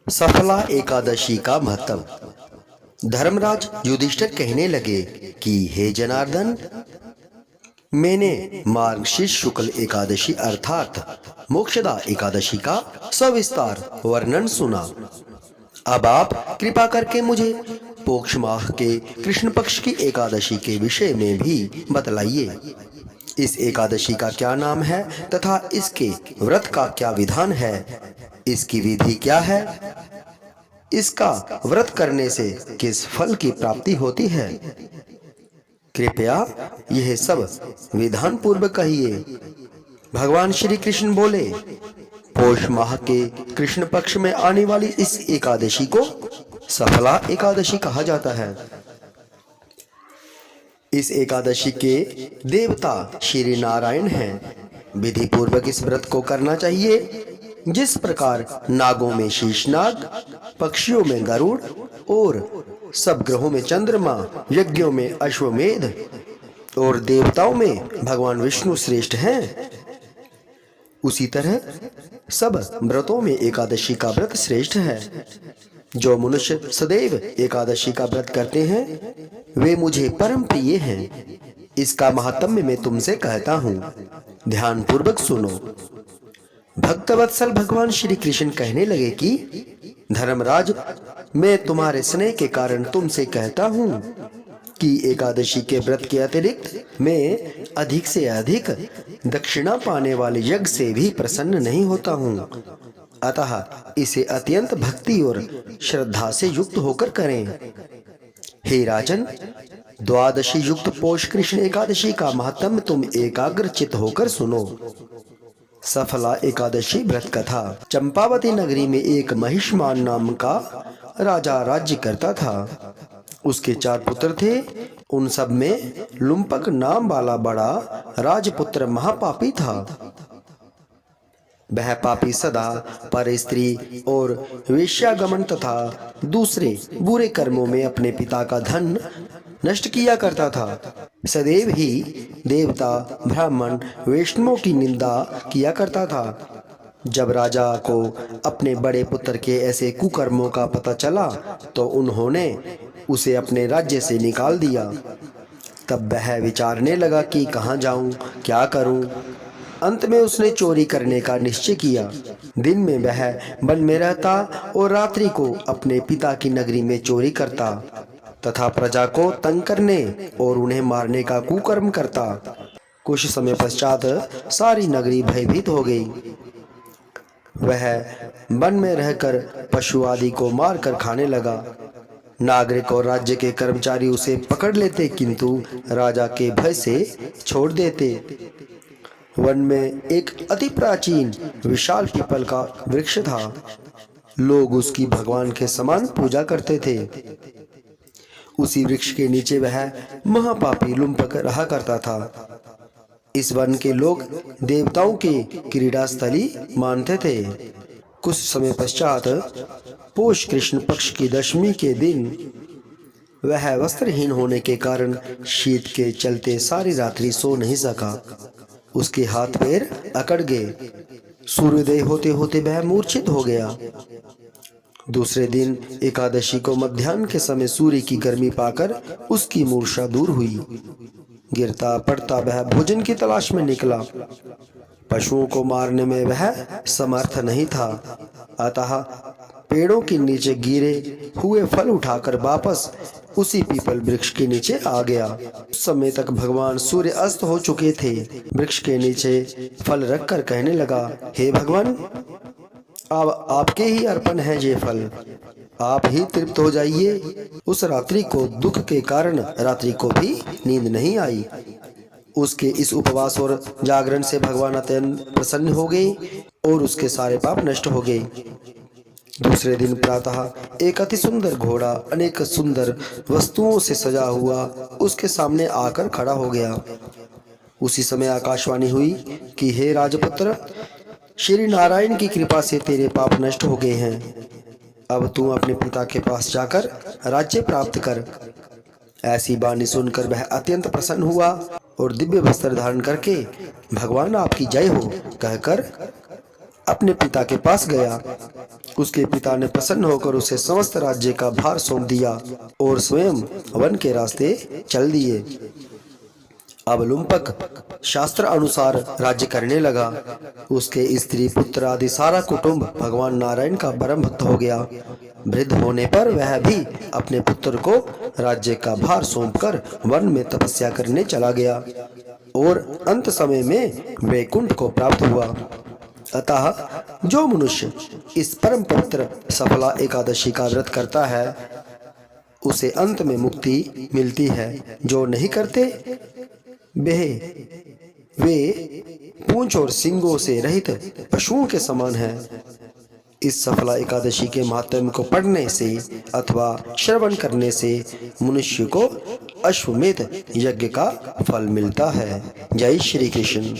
सफला एकादशी का महत्व। धर्मराज युधिष्ठिर कहने लगे कि हे जनार्दन, मैंने मार्गशीर्ष शुक्ल एकादशी अर्थात मोक्षदा एकादशी का सविस्तार वर्णन सुना। अब आप कृपा करके मुझे पोक्ष माह के कृष्ण पक्ष की एकादशी के विषय में भी बतलाइए। इस एकादशी का क्या नाम है तथा इसके व्रत का क्या विधान है, इसकी विधि क्या है, इसका व्रत करने से किस फल की प्राप्ति होती है, कृपया यह सब विधान पूर्वक कहिए। भगवान श्री कृष्ण बोले, पौष माह के कृष्ण पक्ष में आने वाली इस एकादशी को सफला एकादशी कहा जाता है। इस एकादशी के देवता श्री नारायण हैं। विधि पूर्वक इस व्रत को करना चाहिए। जिस प्रकार नागों में शेषनाग, पक्षियों में गरुड़ और सब ग्रहों में चंद्रमा, यज्ञों में अश्वमेध और देवताओं में भगवान विष्णु श्रेष्ठ हैं, उसी तरह सब व्रतों में एकादशी का व्रत श्रेष्ठ है। जो मनुष्य सदैव एकादशी का व्रत करते हैं वे मुझे परम प्रिय हैं। इसका महात्म्य मैं तुमसे कहता हूँ, ध्यान पूर्वक सुनो। भक्तवत्सल भगवान श्री कृष्ण कहने लगे कि धर्मराज, मैं तुम्हारे स्नेह के कारण तुमसे कहता हूँ कि एकादशी के व्रत के अतिरिक्त मैं अधिक से अधिक दक्षिणा पाने वाले यज्ञ से भी प्रसन्न नहीं होता हूँ। अतः इसे अत्यंत भक्ति और श्रद्धा से युक्त होकर करें। हे राजन, द्वादशी युक्त पौष कृष्ण एकादशी का महात्म्य तुम एकाग्र चित्त होकर सुनो। सफला एकादशी व्रत कथा। चंपावती नगरी में एक महिष्मान नाम का राजा राज्य करता था। उसके 4 पुत्र थे। उन सब में लुम्पक नाम वाला बड़ा राजपुत्र महापापी था। वह पापी सदा पर स्त्री और वेश्यागमन तथा दूसरे बुरे कर्मों में अपने पिता का धन नष्ट किया करता था। सदैव ही देवता, ब्राह्मण, वैष्णवों की निंदा किया करता था। जब राजा को अपने बड़े पुत्र के ऐसे कुकर्मों का पता चला तो उन्होंने उसे अपने राज्य से निकाल दिया। तब वह विचारने लगा कि कहाँ जाऊं, क्या करूं। अंत में उसने चोरी करने का निश्चय किया। दिन में वह वन में रहता और रात्रि को अपने पिता की नगरी में चोरी करता तथा प्रजा को तंग करने और उन्हें मारने का कुकर्म करता। कुछ समय पश्चात सारी नगरी भयभीत हो गई। वह वन में रहकर पशु आदि को मारकर खाने लगा। नागरिक और राज्य के कर्मचारी उसे पकड़ लेते किंतु राजा के भय से छोड़ देते। वन में एक अति प्राचीन विशाल पीपल का वृक्ष था। लोग उसकी भगवान के समान पूजा करते थे। उसी वृक्ष के नीचे वह महापापी लुम्पक रहा करता था। इस वन के लोग देवताओं की क्रीड़ा स्थली मानते थे। कुछ समय पश्चात पौष कृष्ण पक्ष की दशमी के दिन वह वस्त्रहीन होने के कारण शीत के चलते सारी रात्रि सो नहीं सका। उसके हाथ पैर अकड़ गए। सूर्योदय होते होते वह मूर्छित हो गया। दूसरे दिन एकादशी को मध्याह्न के समय सूर्य की गर्मी पाकर उसकी मूर्छा दूर हुई। गिरता पड़ता वह भोजन की तलाश में निकला। पशुओं को मारने में वह समर्थ नहीं था, अतः पेड़ों के नीचे गिरे हुए फल उठाकर वापस उसी पीपल वृक्ष के नीचे आ गया। उस समय तक भगवान सूर्य अस्त हो चुके थे। वृक्ष के नीचे फल रखकर कहने लगा, हे भगवान, अब आपके ही अर्पण है ये फल, आप ही तृप्त हो जाइए। उस रात्रि को दुख के कारण रात्रि को भी नींद नहीं आई। उसके इस उपवास और जागरण से भगवान अत्यंत प्रसन्न हो गए और उसके सारे पाप नष्ट हो गए। दूसरे दिन प्रातः एक अति सुंदर घोड़ा अनेक सुंदर वस्तुओं से सजा हुआ उसके सामने आकर खड़ा हो गया। उसी समय आकाशवाणी हुई कि हे राजपुत्र, श्री नारायण की कृपा से तेरे पाप नष्ट हो गए हैं। अब तू अपने पिता के पास जाकर राज्य प्राप्त कर। ऐसी वाणी सुनकर वह अत्यंत प्रसन्न हुआ और दिव्य वस्त्र धारण करके भगवान आपकी जय हो कहकर अपने पिता के पास गया। उसके पिता ने प्रसन्न होकर उसे समस्त राज्य का भार सौंप दिया और स्वयं वन के रास्ते चल दिए। अब लुम्पक शास्त्र अनुसार राज्य करने लगा। उसके स्त्री पुत्र आदि सारा कुटुंब भगवान नारायण का परम भक्त हो गया। वृद्ध होने पर वह भी अपने पुत्र को राज्य का भार सौंपकर वन में तपस्या करने चला गया और अंत समय में वैकुंठ को प्राप्त हुआ। अतः जो मनुष्य इस परम पवित्र सफला एकादशी का व्रत करता है उसे अंत में मुक्ति मिलती है। जो नहीं करते वे पूंछ और सींगों से रहित पशुओं के समान हैं। इस सफला एकादशी के महात्म्य को पढ़ने से अथवा श्रवण करने से मनुष्य को अश्वमेध यज्ञ का फल मिलता है। जय श्री कृष्ण।